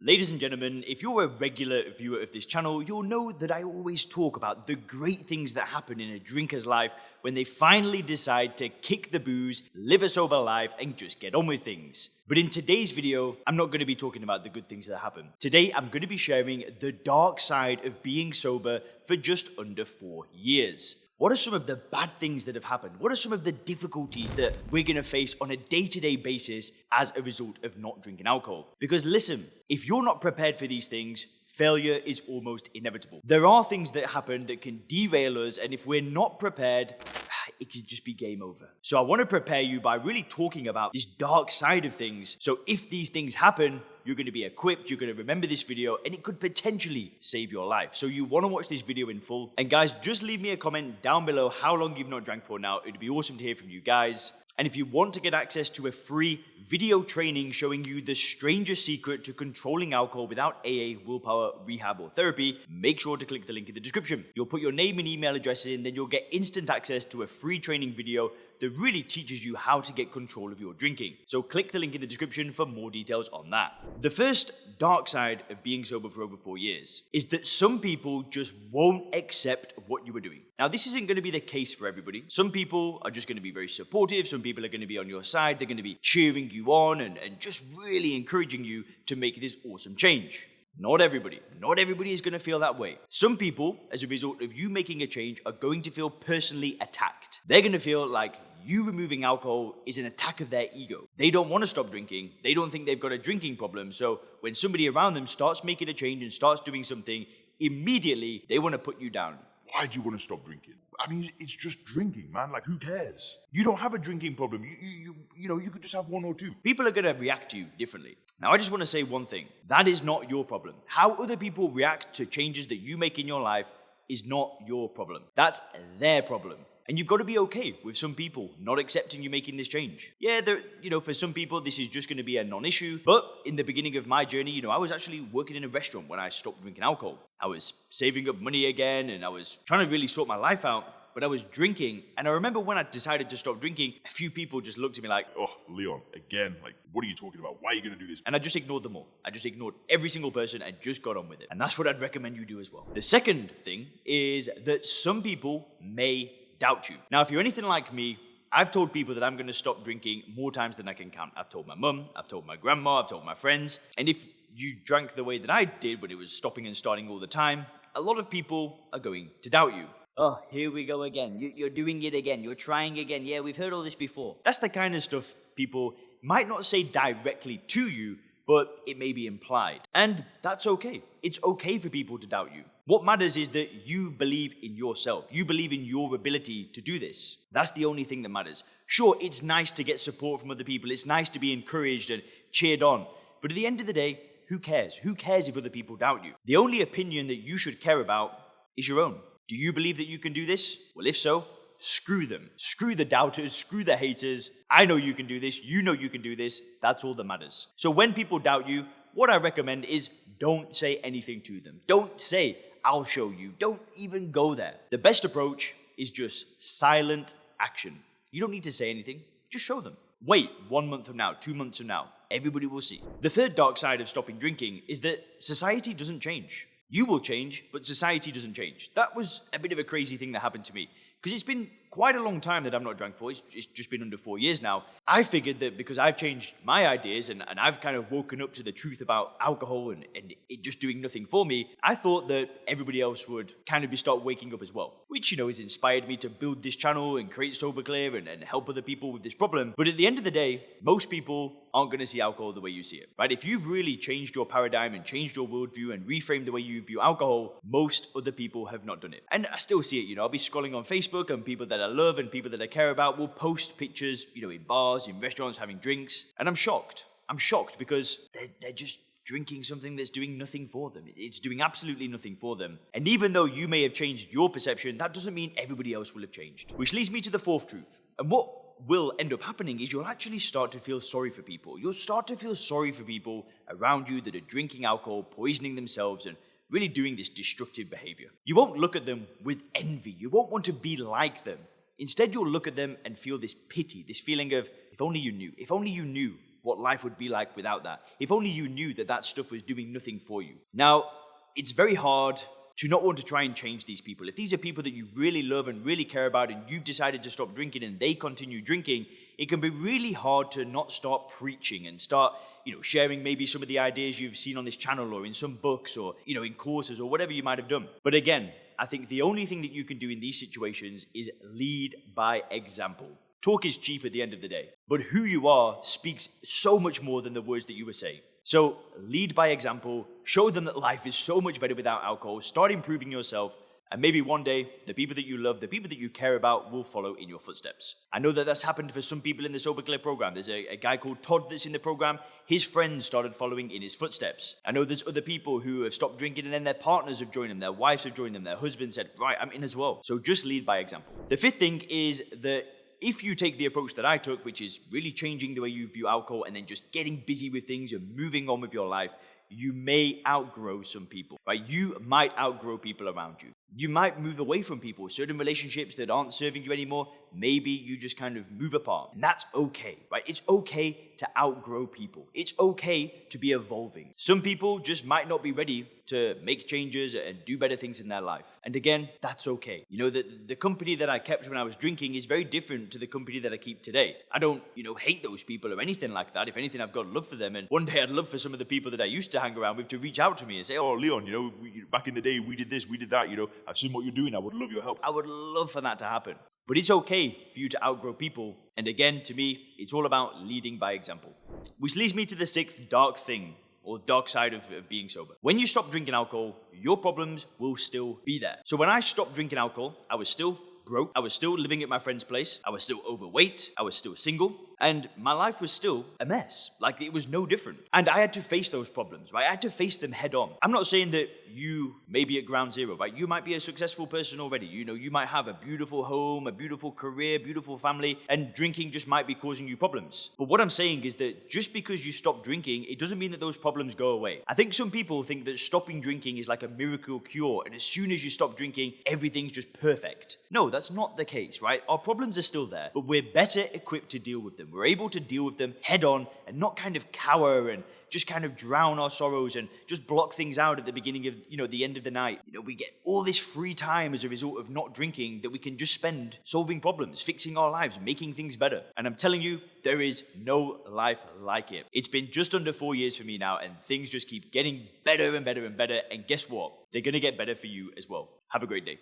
Ladies and gentlemen, if you're a regular viewer of this channel, you'll know that I always talk about the great things that happen in a drinker's life when they finally decide to kick the booze, live a sober life, and just get on with things. But in today's video, I'm not going to be talking about the good things that happen. Today, I'm going to be sharing the dark side of being sober for just under 4 years. What are some of the bad things that have happened? What are some of the difficulties that we're going to face on a day-to-day basis as a result of not drinking alcohol? Because listen, if you're not prepared for these things, failure is almost inevitable. There are things that happen that can derail us, and if we're not prepared, it could just be game over. So I want to prepare you by really talking about this dark side of things. So if these things happen, you're going to be equipped, you're going to remember this video, and it could potentially save your life. So you want to watch this video in full. And guys, just leave me a comment down below how long you've not drank for now. It'd be awesome to hear from you guys. And if you want to get access to a free video training showing you the strangest secret to controlling alcohol without AA, willpower, rehab, or therapy, make sure to click the link in the description. You'll put your name and email address in, then you'll get instant access to a free training video that really teaches you how to get control of your drinking. So click the link in the description for more details on that. The first dark side of being sober for over 4 years is that some people just won't accept what you are doing. Now, this isn't going to be the case for everybody. Some people are just going to be very supportive. Some people are going to be on your side. They're going to be cheering you on and just really encouraging you to make this awesome change. Not everybody is going to feel that way. Some people, as a result of you making a change, are going to feel personally attacked. They're going to feel like you removing alcohol is an attack of their ego. They don't want to stop drinking. They don't think they've got a drinking problem. So when somebody around them starts making a change and starts doing something, immediately they want to put you down. Why do you want to stop drinking? I mean, it's just drinking, man. Like, who cares? You don't have a drinking problem. You could just have one or two. People are going to react to you differently. Now, I just want to say one thing. That is not your problem. How other people react to changes that you make in your life is not your problem. That's their problem. And you've got to be okay with some people not accepting you making this change. Yeah, for some people, this is just going to be a non-issue. But in the beginning of my journey, I was actually working in a restaurant when I stopped drinking alcohol. I was saving up money again, and I was trying to really sort my life out. But I was drinking, and I remember when I decided to stop drinking, a few people just looked at me like, "Oh, Leon, again, like, what are you talking about? Why are you going to do this?" And I just ignored them all. I just ignored every single person and just got on with it. And that's what I'd recommend you do as well. The second thing is that some people may doubt you. Now, if you're anything like me, I've told people that I'm going to stop drinking more times than I can count. I've told my mum, I've told my grandma, I've told my friends. And if you drank the way that I did when it was stopping and starting all the time, a lot of people are going to doubt you. Oh, here we go again. You're doing it again. You're trying again. Yeah, we've heard all this before. That's the kind of stuff people might not say directly to you, but it may be implied. And that's okay. It's okay for people to doubt you. What matters is that you believe in yourself. You believe in your ability to do this. That's the only thing that matters. Sure, it's nice to get support from other people. It's nice to be encouraged and cheered on. But at the end of the day, who cares? Who cares if other people doubt you? The only opinion that you should care about is your own. Do you believe that you can do this? Well, if so, screw them. Screw the doubters, screw the haters. I know you can do this. You know you can do this. That's all that matters. So when people doubt you, what I recommend is don't say anything to them. Don't say, "I'll show you." Don't even go there. The best approach is just silent action. You don't need to say anything. Just show them. Wait 1 month from now, 2 months from now. Everybody will see. The third dark side of stopping drinking is that society doesn't change. You will change, but society doesn't change. That was a bit of a crazy thing that happened to me. Because it's been quite a long time that I've not drank for. It's just been under 4 years now. I figured that because I've changed my ideas and I've kind of woken up to the truth about alcohol and it just doing nothing for me, I thought that everybody else would kind of start waking up as well. Which, has inspired me to build this channel and create Sober Clear and help other people with this problem. But at the end of the day, most people aren't going to see alcohol the way you see it, right? If you've really changed your paradigm and changed your worldview and reframed the way you view alcohol, most other people have not done it. And I still see it, I'll be scrolling on Facebook and people that I love and people that I care about will post pictures, in bars, in restaurants, having drinks. And I'm shocked. I'm shocked because they're just drinking something that's doing nothing for them. It's doing absolutely nothing for them. And even though you may have changed your perception, that doesn't mean everybody else will have changed. Which leads me to the fourth truth. And what will end up happening is you'll actually start to feel sorry for people. You'll start to feel sorry for people around you that are drinking alcohol, poisoning themselves, and really doing this destructive behavior. You won't look at them with envy. You won't want to be like them. Instead, you'll look at them and feel this pity, this feeling of, if only you knew what life would be like without that. If only you knew that that stuff was doing nothing for you. Now, it's very hard to not want to try and change these people. If these are people that you really love and really care about and you've decided to stop drinking and they continue drinking, it can be really hard to not start preaching and start, sharing maybe some of the ideas you've seen on this channel or in some books or, in courses or whatever you might have done. But again, I think the only thing that you can do in these situations is lead by example. Talk is cheap at the end of the day, but who you are speaks so much more than the words that you were saying. So lead by example, show them that life is so much better without alcohol, start improving yourself, and maybe one day the people that you love, the people that you care about will follow in your footsteps. I know that that's happened for some people in the Sober Clear program. There's a guy called Todd that's in the program. His friends started following in his footsteps. I know there's other people who have stopped drinking and then their partners have joined them, their wives have joined them, their husband said, right, I'm in as well. So just lead by example. The fifth thing is that if you take the approach that I took, which is really changing the way you view alcohol and then just getting busy with things and moving on with your life, you may outgrow some people, right? You might outgrow people around you. You might move away from people, certain relationships that aren't serving you anymore. Maybe you just kind of move apart. And that's okay, right? It's okay to outgrow people. It's okay to be evolving. Some people just might not be ready to make changes and do better things in their life. And again, that's okay. The company that I kept when I was drinking is very different to the company that I keep today. I don't, hate those people or anything like that. If anything, I've got love for them. And one day I'd love for some of the people that I used to hang around with to reach out to me and say, Oh, Leon, back in the day, we did this, we did that, I've seen what you're doing. I would love your help. I would love for that to happen. But it's okay for you to outgrow people. And again, to me, it's all about leading by example. Which leads me to the sixth dark thing, or dark side of being sober. When you stop drinking alcohol, your problems will still be there. So when I stopped drinking alcohol, I was still broke. I was still living at my friend's place. I was still overweight. I was still single. And my life was still a mess. Like, it was no different. And I had to face those problems, right? I had to face them head on. I'm not saying that you may be at ground zero, right? You might be a successful person already. You might have a beautiful home, a beautiful career, beautiful family, and drinking just might be causing you problems. But what I'm saying is that just because you stop drinking, it doesn't mean that those problems go away. I think some people think that stopping drinking is like a miracle cure, and as soon as you stop drinking, everything's just perfect. No, that's not the case, right? Our problems are still there, but we're better equipped to deal with them. We're able to deal with them head on and not kind of cower and just kind of drown our sorrows and just block things out at the beginning of, the end of the night. We get all this free time as a result of not drinking that we can just spend solving problems, fixing our lives, making things better. And I'm telling you, there is no life like it. It's been just under 4 years for me now, and things just keep getting better and better and better. And guess what? They're going to get better for you as well. Have a great day.